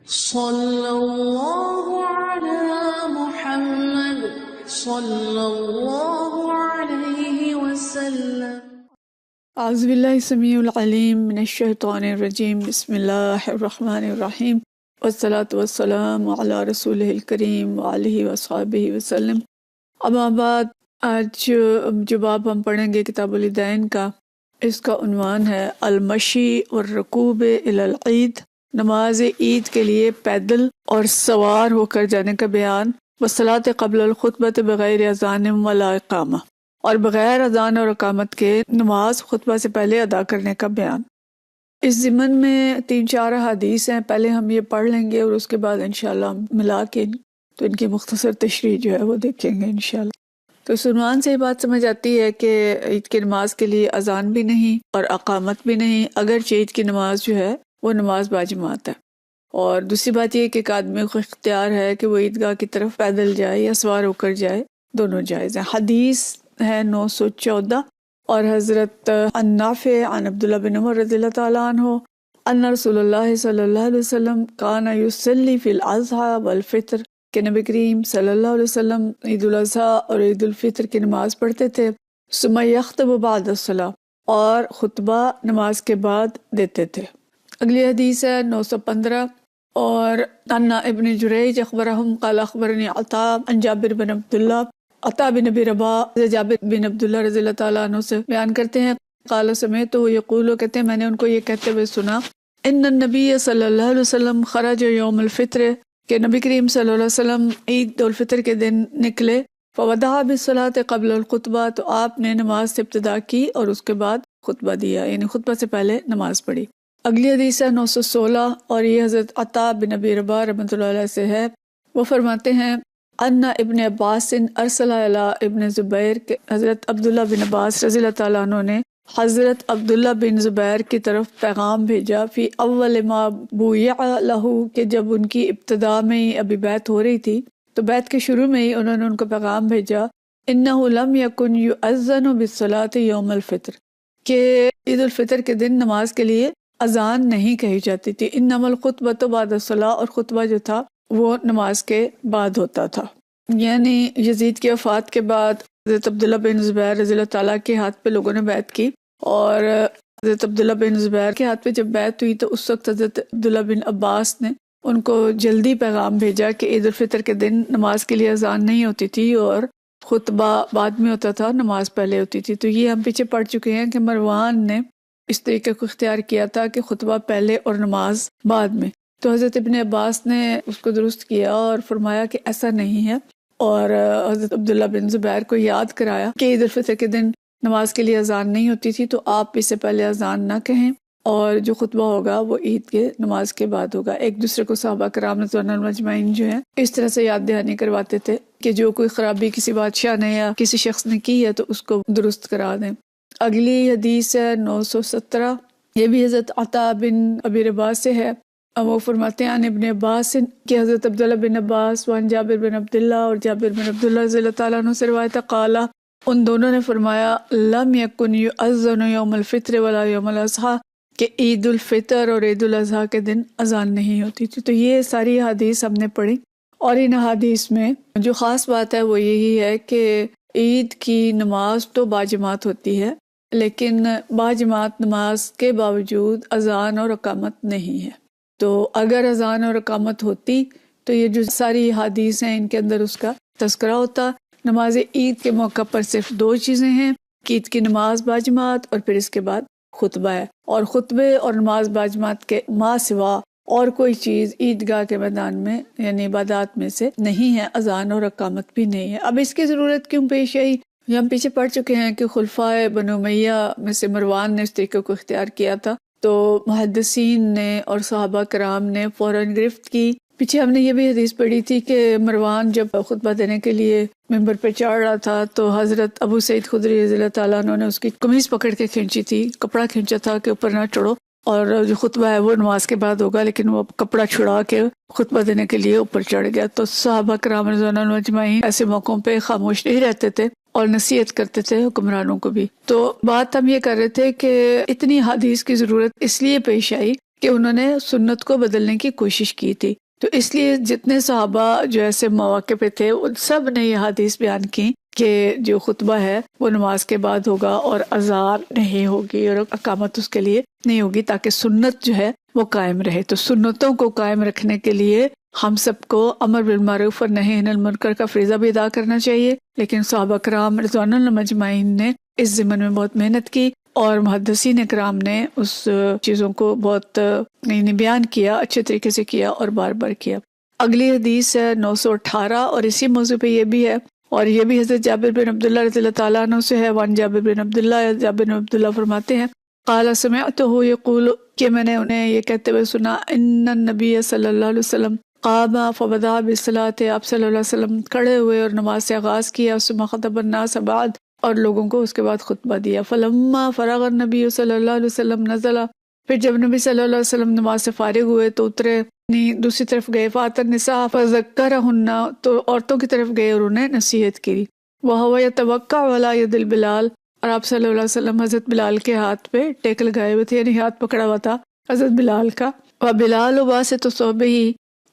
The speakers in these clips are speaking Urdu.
صلی اللہ علی محمد صلی اللہ علیہ وسلم۔ اعوذ باللہ السمیع العلیم من الشیطان الرجیم، بسم اللہ الرحمن الرحیم، والصلاة والسلام علی رسولہ الکریم وآلہ وصحبہ وسلم۔ اما بعد، آج جو باب ہم پڑھیں گے کتاب الیدین کا، اس کا عنوان ہے المشی والرکوب الی العید، نماز عید کے لیے پیدل اور سوار ہو کر جانے کا بیان، والصلاۃ قبل الخطبۃ بغیر اذان ولا اقامہ، اور بغیر اذان اور اقامت کے نماز خطبہ سے پہلے ادا کرنے کا بیان۔ اس ضمن میں 3-4 حدیث ہیں، پہلے ہم یہ پڑھ لیں گے اور اس کے بعد انشاءاللہ ملا کے تو ان کی مختصر تشریح جو ہے وہ دیکھیں گے انشاءاللہ۔ تو اس عنوان سے یہ بات سمجھ آتی ہے کہ عید کی نماز کے لیے اذان بھی نہیں اور اقامت بھی نہیں، اگرچہ عید کی نماز جو ہے وہ نماز باجماعت ہے۔ اور دوسری بات یہ کہ ایک آدمی کو اختیار ہے کہ وہ عیدگاہ کی طرف پیدل جائے یا سوار ہو کر جائے، دونوں جائز ہیں۔ حدیث ہے 914، اور حضرت عن نافع عن عبداللہ بن عمر رضی اللہ تعالیٰ عنہ ان رسول اللہ صلی اللہ علیہ وسلم کان یصلی فی الاضحیٰ والفطر، کہ نبی کریم صلی اللہ علیہ وسلم عید الاضحیٰ اور عید الفطر کی نماز پڑھتے تھے، ثم یخطب بعد الصلاۃ، اور خطبہ نماز کے بعد دیتے تھے۔ اگلی حدیث ہے 915، اور ان ابن جریج اخبرہم قال اخبرنی عطاء عن جابر بن عبداللہ، عطاء بن ابی رباح جابر بن عبداللہ رضی اللہ تعالیٰ عنہ سے بیان کرتے ہیں، قال سمعتہ یقول، کہتے ہیں میں نے ان کو یہ کہتے ہوئے سنا، ان النبی صلی اللہ علیہ وسلم خرج یوم الفطر، کہ نبی کریم صلی اللہ علیہ وسلم عید الفطر کے دن نکلے، فودع بالصلاۃ قبل الخطبہ، تو آپ نے نماز سے ابتدا کی اور اس کے بعد خطبہ دیا، یعنی خطبہ سے پہلے نماز پڑھی۔ اگلی حدیث ہے 916، اور یہ حضرت عطاء بن ابی رباح رحمۃ اللہ علیہ سے ہے۔ وہ فرماتے ہیں ان ابن عباس ارسل الی ابن زبیر، کہ حضرت عبداللہ بن عباس رضی اللہ تعالیٰ عنہ نے حضرت عبداللہ بن زبیر کی طرف پیغام بھیجا، فی اول ما بویع لہ، کہ جب ان کی ابتدا میں ہی ابھی بیعت ہو رہی تھی، تو بیعت کے شروع میں ہی انہوں نے ان کو پیغام بھیجا، انہ لم یکن یؤذن بالصلاۃ یوم الفطر، کہ عید الفطر کے دن نماز کے لیے اذان نہیں کہی جاتی تھی، انما الخطبۃ بعد الصلاۃ، اور خطبہ جو تھا وہ نماز کے بعد ہوتا تھا۔ یعنی یزید کی وفات کے بعد حضرت عبداللہ بن زبیر رضی اللہ تعالیٰ کے ہاتھ پہ لوگوں نے بیعت کی، اور حضرت عبداللہ بن زبیر کے ہاتھ پہ جب بیعت ہوئی تو اس وقت حضرت عبداللہ بن عباس نے ان کو جلدی پیغام بھیجا کہ عید الفطر کے دن نماز کے لیے اذان نہیں ہوتی تھی اور خطبہ بعد میں ہوتا تھا، نماز پہلے ہوتی تھی۔ تو یہ ہم پیچھے پڑھ چکے ہیں کہ مروان نے اس طریقے کو اختیار کیا تھا کہ خطبہ پہلے اور نماز بعد میں، تو حضرت ابن عباس نے اس کو درست کیا اور فرمایا کہ ایسا نہیں ہے، اور حضرت عبداللہ بن زبیر کو یاد کرایا کہ عید الفطر کے دن نماز کے لیے اذان نہیں ہوتی تھی، تو آپ اس سے پہلے اذان نہ کہیں، اور جو خطبہ ہوگا وہ عید کے نماز کے بعد ہوگا۔ ایک دوسرے کو صحابہ کرام رضوان اللہ اجمعین جو ہیں اس طرح سے یاد دہانی کرواتے تھے کہ جو کوئی خرابی کسی بادشاہ نے یا کسی شخص نے کی ہے تو اس کو درست کرا دیں۔ اگلی حدیث ہے 917، یہ بھی حضرت عطاء بن ابی رباح سے ہے، وہ فرماتے ہیں عن ابن عباس، کہ حضرت عبداللہ بن عباس وعن جابر بن عبداللہ، اور جابر بن عبداللہ رضی اللہ تعالیٰ عنہ سے روایت ہے، قال، ان دونوں نے فرمایا، لم یکن یؤذن یوم الفطر ولا یوم الاضحیٰ، کہ عید الفطر اور عید الاضحیٰ کے دن اذان نہیں ہوتی تھی۔ تو یہ ساری حدیث ہم نے پڑھی، اور ان حدیث میں جو خاص بات ہے وہ یہی ہے کہ عید کی نماز تو باجماعت ہوتی ہے، لیکن باجماعت نماز کے باوجود اذان اور اقامت نہیں ہے۔ تو اگر اذان اور اقامت ہوتی تو یہ جو ساری حدیث ہیں ان کے اندر اس کا تذکرہ ہوتا۔ نماز عید کے موقع پر صرف 2 چیزیں ہیں، کہ عید کی نماز باجماعت اور پھر اس کے بعد خطبہ ہے، اور خطبے اور نماز باجماعت کے ما سوا اور کوئی چیز عیدگاہ کے میدان میں یعنی عبادات میں سے نہیں ہے، اذان اور اقامت بھی نہیں ہے۔ اب اس کی ضرورت کیوں پیش آئی؟ یہ ہم پیچھے پڑھ چکے ہیں کہ خلفائے بنو امیہ میں سے مروان نے اس طریقے کو اختیار کیا تھا، تو محدثین نے اور صحابہ کرام نے فوراً گرفت کی۔ پیچھے ہم نے یہ بھی حدیث پڑھی تھی کہ مروان جب خطبہ دینے کے لیے ممبر پہ چڑھ رہا تھا تو حضرت ابو سعید خدری رضی اللہ تعالیٰ عنہ نے اس کی قمیض پکڑ کے کھینچی تھی، کپڑا کھینچا تھا کہ اوپر نہ چڑھو، اور جو خطبہ ہے وہ نماز کے بعد ہوگا، لیکن وہ کپڑا چھڑا کے خطبہ دینے کے لیے اوپر چڑھ گیا۔ تو صحابہ کرام رضوان اللہ اجمعین ایسے موقعوں پہ خاموش نہیں رہتے تھے اور نصیحت کرتے تھے حکمرانوں کو بھی۔ تو بات ہم یہ کر رہے تھے کہ اتنی حدیث کی ضرورت اس لیے پیش آئی کہ انہوں نے سنت کو بدلنے کی کوشش کی تھی. تو اس لیے جتنے صحابہ جو ایسے مواقع پہ تھے ان سب نے یہ حدیث بیان کی کہ جو خطبہ ہے وہ نماز کے بعد ہوگا اور اذان نہیں ہوگی اور اقامت اس کے لیے نہیں ہوگی، تاکہ سنت جو ہے وہ قائم رہے. تو سنتوں کو قائم رکھنے کے لیے ہم سب کو امر بالمعروف اور نہی عن المنکر کا فریضہ بھی ادا کرنا چاہیے. لیکن صحابہ کرام رضوان اللہ مجمعین نے اس ضمن میں بہت محنت کی اور محدثین اکرام نے اس چیزوں کو بہت بیان کیا، اچھے طریقے سے کیا اور بار بار کیا. اگلی حدیث ہے 918 اور اسی موضوع پہ یہ بھی ہے، اور یہ بھی حضرت جابر بن عبداللہ رضی اللہ تعالیٰ عنہ سے ہے. وان جابر بن عبداللہ، جابر بن عبداللہ فرماتے ہیں قال سمعته یقول کہ میں نے انہیں یہ کہتے ہوئے سنا ان النبی صلی اللہ علیہ وسلم قام فبدأ بالصلاۃ، آپ صلی اللہ علیہ وسلم کھڑے ہوئے اور نماز سے آغاز کیا، ثم خطب الناس بعد، اور لوگوں کو اس کے بعد خطبہ دیا. فلما فرغ النبی صلی اللہ علیہ وسلم نزل، پھر جب نبی صلی اللہ علیہ وسلم نماز سے فارغ ہوئے تو اترے، دوسری طرف گئے. فأتى النساء فذكرهن، تو عورتوں کی طرف گئے اور انہیں نصیحت کی. وهو يتوقع على يد البلال، اور آپ صلی اللہ علیہ وسلم حضرت بلال کے ہاتھ پہ ٹیک لگائے ہوئے تھے، یعنی ہاتھ پکڑا ہوا تھا حضرت بلال کا. وبلال باسط ثوبه،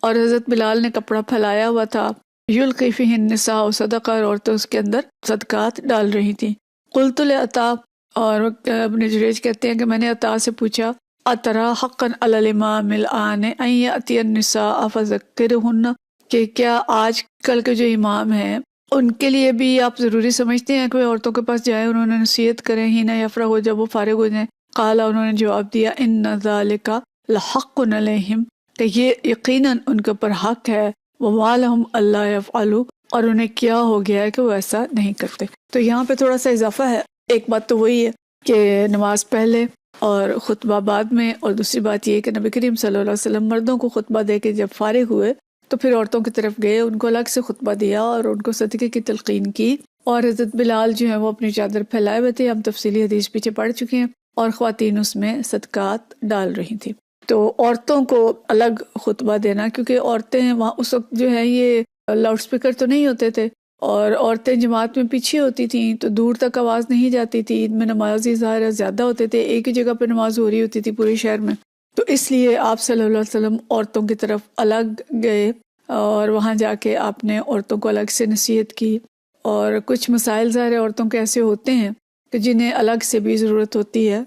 اور حضرت بلال نے کپڑا پھیلایا ہوا تھا. یلقی فیہ النساء صدقہ، اور عورتیں اس کے اندر صدقات ڈال رہی تھیں. قلت لعطا، اور ابن جریج کہتے ہیں کہ میں نے عطا سے پوچھا اترا حقا علی الامام الآن ان یأتی النساء فذکرہن، کہ کیا آج کل کے جو امام ہیں ان کے لیے بھی آپ ضروری سمجھتے ہیں کہ وہ عورتوں کے پاس جائیں، انہوں نے نصیحت کریں ہی نہ یفرغ ہو، جب وہ فارغ ہو جائیں. قال، انہوں نے جواب دیا ان ذالک لحق علیہم، کہ یہ یقیناً ان کے اوپر حق ہے. وما لہم الا یفعلوا، اور انہیں کیا ہو گیا ہے کہ وہ ایسا نہیں کرتے. تو یہاں پہ تھوڑا سا اضافہ ہے. ایک بات تو وہی ہے کہ نماز پہلے اور خطبہ بعد میں، اور دوسری بات یہ کہ نبی کریم صلی اللہ علیہ وسلم مردوں کو خطبہ دے کے جب فارغ ہوئے تو پھر عورتوں کی طرف گئے، ان کو الگ سے خطبہ دیا اور ان کو صدقے کی تلقین کی. اور حضرت بلال جو ہیں وہ اپنی چادر پھیلائے ہوئے تھے، ہم تفصیلی حدیث پیچھے پڑھ چکے ہیں، اور خواتین اس میں صدقات ڈال رہی تھیں. تو عورتوں کو الگ خطبہ دینا، کیونکہ عورتیں وہاں اس وقت جو ہے یہ لاؤڈ سپیکر تو نہیں ہوتے تھے، اور عورتیں جماعت میں پیچھے ہوتی تھیں تو دور تک آواز نہیں جاتی تھی. عید میں نمازی ظاہر زیادہ ہوتے تھے، ایک ہی جگہ پہ نماز ہو رہی ہوتی تھی پورے شہر میں، تو اس لیے آپ صلی اللہ علیہ وسلم عورتوں کی طرف الگ گئے اور وہاں جا کے آپ نے عورتوں کو الگ سے نصیحت کی. اور کچھ مسائل ظاہر عورتوں کے ایسے ہوتے ہیں کہ جنہیں الگ سے بھی ضرورت ہوتی ہے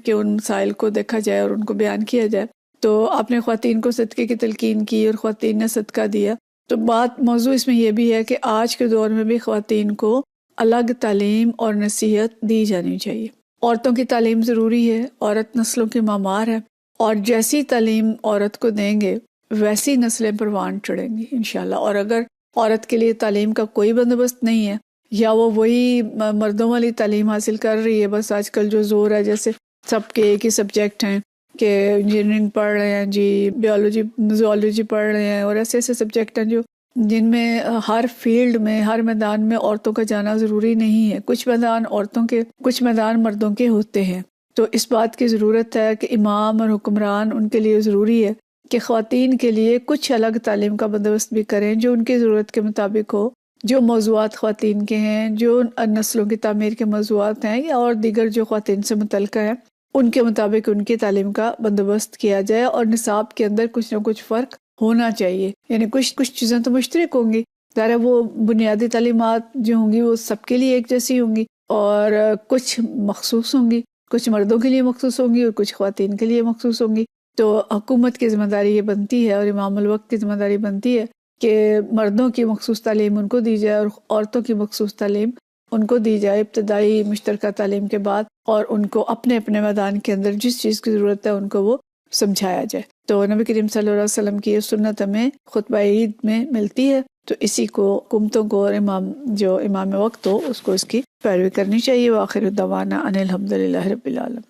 کہ ان مسائل کو دیکھا جائے اور ان کو بیان کیا جائے. تو آپ نے خواتین کو صدقے کی تلقین کی اور خواتین نے صدقہ دیا. تو بات موضوع اس میں یہ بھی ہے کہ آج کے دور میں بھی خواتین کو الگ تعلیم اور نصیحت دی جانی چاہیے. عورتوں کی تعلیم ضروری ہے، عورت نسلوں کی معمار ہے، اور جیسی تعلیم عورت کو دیں گے ویسی نسلیں پروان چڑھیں گی انشاءاللہ. اور اگر عورت کے لیے تعلیم کا کوئی بندوبست نہیں ہے، یا وہ وہی مردوں والی تعلیم حاصل کر رہی ہے، بس آج کل جو زور ہے جیسے سب کے ایک ہی سبجیکٹ ہیں کہ انجینئرنگ پڑھ رہے ہیں جی، بیولوجی زوالوجی پڑھ رہے ہیں، اور ایسے ایسے سبجیکٹ ہیں جو جن میں ہر فیلڈ میں ہر میدان میں عورتوں کا جانا ضروری نہیں ہے. کچھ میدان عورتوں کے، کچھ میدان مردوں کے ہوتے ہیں. تو اس بات کی ضرورت ہے کہ امام اور حکمران ان کے لیے ضروری ہے کہ خواتین کے لیے کچھ الگ تعلیم کا بندوبست بھی کریں جو ان کی ضرورت کے مطابق ہو، جو موضوعات خواتین کے ہیں، جو نسلوں کی تعمیر کے موضوعات ہیں، یا اور دیگر جو خواتین سے متعلقہ ہیں، ان کے مطابق ان کی تعلیم کا بندوبست کیا جائے. اور نصاب کے اندر کچھ نہ کچھ فرق ہونا چاہیے، یعنی کچھ چیزیں تو مشترک ہوں گی، ظاہر وہ بنیادی تعلیمات جو ہوں گی وہ سب کے لیے ایک جیسی ہوں گی، اور کچھ مخصوص ہوں گی، کچھ مردوں کے لیے مخصوص ہوں گی اور کچھ خواتین کے لیے مخصوص ہوں گی. تو حکومت کی ذمہ داری یہ بنتی ہے اور امام الوقت کی ذمہ داری بنتی ہے کہ مردوں کی مخصوص تعلیم ان کو دی جائے اور عورتوں کی مخصوص تعلیم ان کو دی جائے ابتدائی مشترکہ تعلیم کے بعد، اور ان کو اپنے اپنے میدان کے اندر جس چیز کی ضرورت ہے ان کو وہ سمجھایا جائے. تو نبی کریم صلی اللہ علیہ وسلم کی یہ سنت ہمیں خطبہ عید میں ملتی ہے، تو اسی کو حکومتوں کو اور امام وقت ہو اس کو اس کی پیروی کرنی چاہیے. وآخر دعوانا ان الحمد للہ رب العالمین.